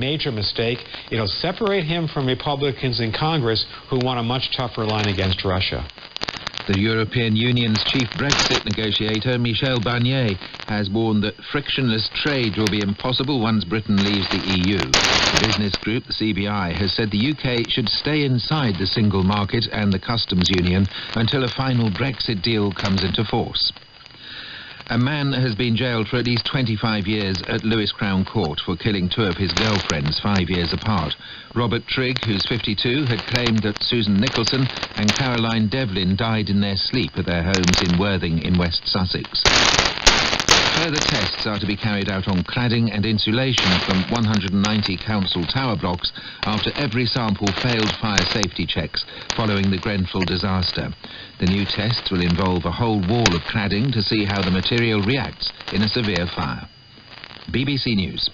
major mistake. It'll separate him from Republicans in Congress who want a much tougher line against Russia. The European Union's chief Brexit negotiator, Michel Barnier, has warned that frictionless trade will be impossible once Britain leaves the EU. The business group, the CBI, has said the UK should stay inside the single market and the customs union until a final Brexit deal comes into force. A man has been jailed for at least 25 years at Lewis Crown Court for killing two of his girlfriends 5 years apart. Robert Trigg, who's 52, had claimed that Susan Nicholson and Caroline Devlin died in their sleep at their homes in Worthing in West Sussex. Further tests are to be carried out on cladding and insulation from 190 council tower blocks after every sample failed fire safety checks following the Grenfell disaster. The new tests will involve a whole wall of cladding to see how the material reacts in a severe fire. BBC News.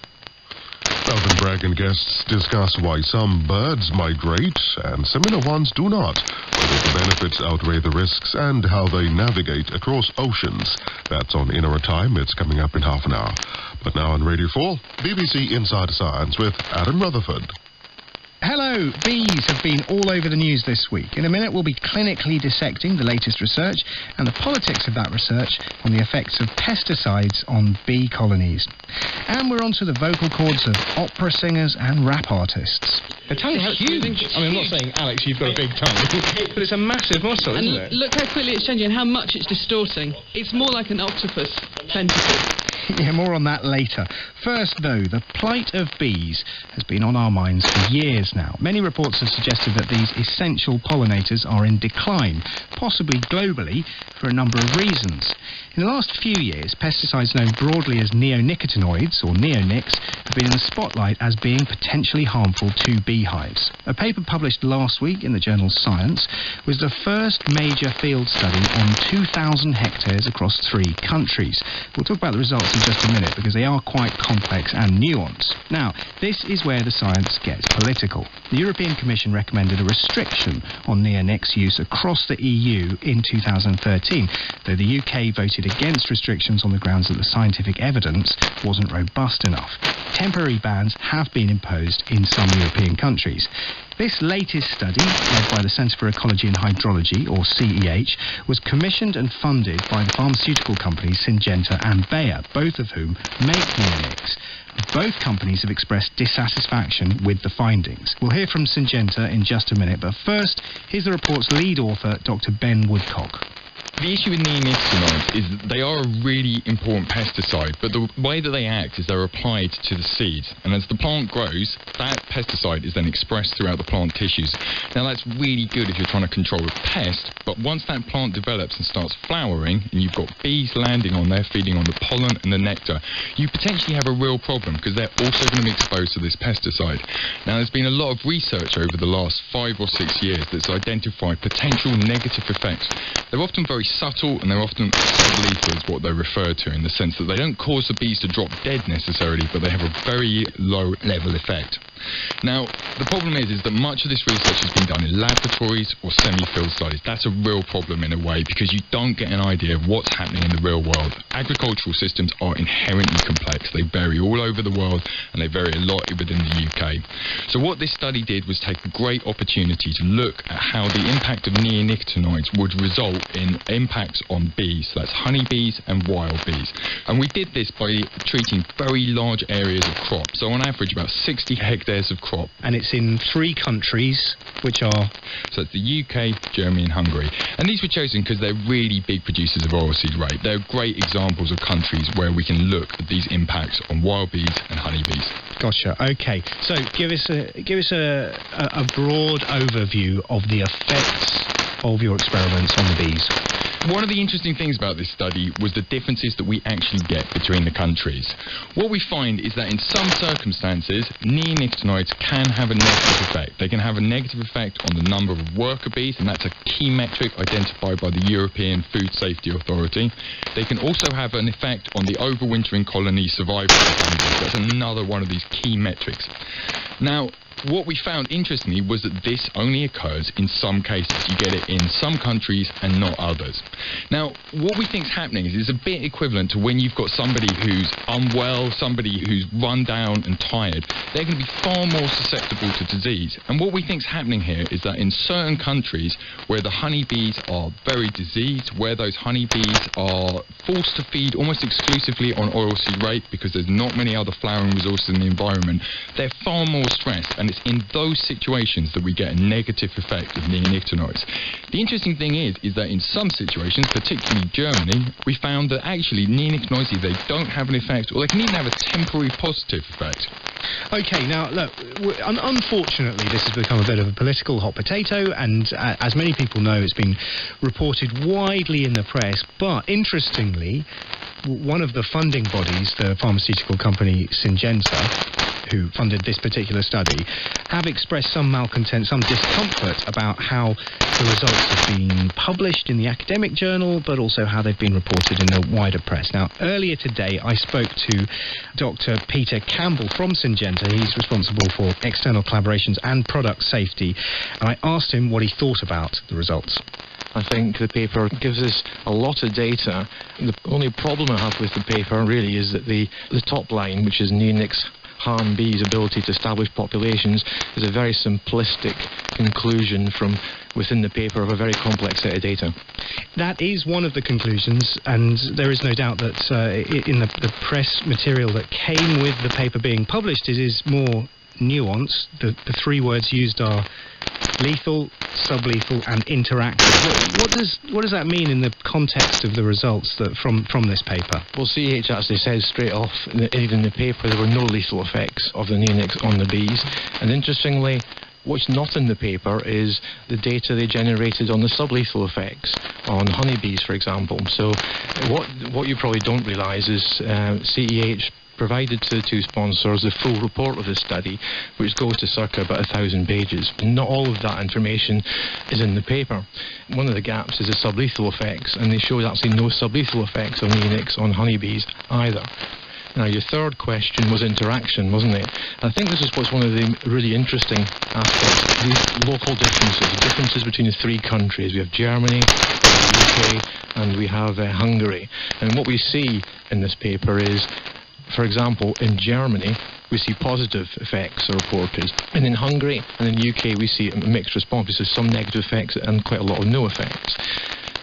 Alvin Bragg and guests discuss why some birds migrate and similar ones do not, whether the benefits outweigh the risks, and how they navigate across oceans. That's on In Our Time. It's coming up in half an hour. But now on Radio 4, BBC Inside Science with Adam Rutherford. Hello, bees have been all over the news this week. In a minute, we'll be clinically dissecting the latest research and the politics of that research on the effects of pesticides on bee colonies. And we're on to the vocal cords of opera singers and rap artists. The tongue's huge. I mean, I'm not saying, Alex, you've got a big tongue, but it's a massive muscle, isn't it? Look how quickly it's changing and how much it's distorting. It's more like an octopus tentacle. Yeah, more on that later. First, though, the plight of bees has been on our minds for years now. Many reports have suggested that these essential pollinators are in decline, possibly globally, for a number of reasons. In the last few years, pesticides known broadly as neonicotinoids, or neonics, have been in the spotlight as being potentially harmful to beehives. A paper published last week in the journal Science was the first major field study on 2,000 hectares across 3 countries. We'll talk about the results in just a minute because they are quite complex and nuanced. Now, this is where the science gets political. The European Commission recommended a restriction on neonics use across the EU in 2013, though the UK voted against restrictions on the grounds that the scientific evidence wasn't robust enough. Temporary bans have been imposed in some European countries. This latest study, led by the Centre for Ecology and Hydrology, or CEH, was commissioned and funded by the pharmaceutical companies Syngenta and Bayer, both of whom make neonics. Both companies have expressed dissatisfaction with the findings. We'll hear from Syngenta in just a minute, but first, here's the report's lead author, Dr. Ben Woodcock. The issue with neonicotinoids is that they are a really important pesticide, but the way that they act is they're applied to the seed, and as the plant grows, that pesticide is then expressed throughout the plant tissues. Now that's really good if you're trying to control a pest, but once that plant develops and starts flowering, and you've got bees landing on there, feeding on the pollen and the nectar, you potentially have a real problem, because they're also going to be exposed to this pesticide. Now there's been a lot of research over the last 5 or 6 years that's identified potential negative effects. They're often very subtle, and they're often sublethal is what they're referred to, in the sense that they don't cause the bees to drop dead necessarily, but they have a very low level effect. Now, the problem is that much of this research has been done in laboratories or semi-field studies. That's a real problem in a way, because you don't get an idea of what's happening in the real world. Agricultural systems are inherently complex. They vary all over the world, and they vary a lot within the UK. So what this study did was take a great opportunity to look at how the impact of neonicotinoids would result in impacts on bees. That's honeybees and wild bees. And we did this by treating very large areas of crop. So on average, about 60 hectares of crop. And it's in 3 countries, which are... So it's the UK, Germany and Hungary. And these were chosen because they're really big producers of oilseed rape. They're great examples of countries where we can look at these impacts on wild bees and honeybees. Gotcha. Okay. So give us a broad overview of the effects of your experiments on the bees. One of the interesting things about this study was the differences that we actually get between the countries. What we find is that in some circumstances, neonicotinoids can have a negative effect. They can have a negative effect on the number of worker bees, and that's a key metric identified by the European Food Safety Authority. They can also have an effect on the overwintering colony survival. That's another one of these key metrics. Now, what we found, interestingly, was that this only occurs in some cases. You get it in some countries and not others. Now, what we think is happening is a bit equivalent to when you've got somebody who's unwell, somebody who's run down and tired. They're going to be far more susceptible to disease. And what we think is happening here is that in certain countries where the honeybees are very diseased, where those honeybees are forced to feed almost exclusively on oilseed rape because there's not many other flowering resources in the environment, they're far more stressed, and it's in those situations that we get a negative effect of neonicotinoids. The interesting thing is that in some situations, particularly Germany, we found that actually neonicotinoids, they don't have an effect, or they can even have a temporary positive effect. OK, now, look, unfortunately, this has become a bit of a political hot potato, and as many people know, it's been reported widely in the press, but interestingly, one of the funding bodies, the pharmaceutical company Syngenta, who funded this particular study, have expressed some malcontent, some discomfort about how the results have been published in the academic journal, but also how they've been reported in the wider press. Now, earlier today, I spoke to Dr. Peter Campbell from Syngenta. He's responsible for external collaborations and product safety, and I asked him what he thought about the results. I think the paper gives us a lot of data. The only problem I have with the paper really is that the top line, which is neonics harm bees' ability to establish populations, is a very simplistic conclusion from within the paper of a very complex set of data. That is one of the conclusions, and there is no doubt that in the press material that came with the paper being published, it is more nuanced. The three words used are lethal, sublethal and interactive. What does that mean in the context of the results that from this paper? Well, CEH actually says straight off, even in the paper, there were no lethal effects of the neonics on the bees. And interestingly, what's not in the paper is the data they generated on the sublethal effects on honeybees, for example. So what you probably don't realise is CEH provided to the two sponsors the full report of the study, which goes to circa about 1,000 pages. Not all of that information is in the paper. One of the gaps is the sublethal effects, and they showed actually no sublethal effects of neonics on honeybees either. Now, your third question was interaction, wasn't it? I think this is what's one of the really interesting aspects, these local differences between the three countries. We have Germany, we have the UK, and we have Hungary. And what we see in this paper is, for example, in Germany, we see positive effects are reported. And in Hungary and in the UK, we see a mixed response. So some negative effects and quite a lot of no effects.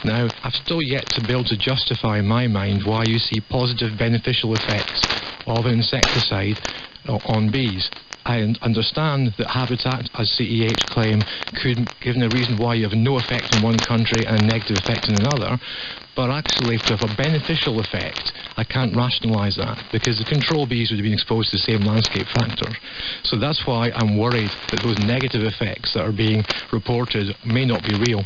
Now, I've still yet to be able to justify in my mind why you see positive beneficial effects of an insecticide on bees. I understand that habitat, as CEH claim, could give a reason why you have no effect in one country and a negative effect in another. But actually, to have a beneficial effect, I can't rationalise that, because the control bees would have been exposed to the same landscape factors. So that's why I'm worried that those negative effects that are being reported may not be real.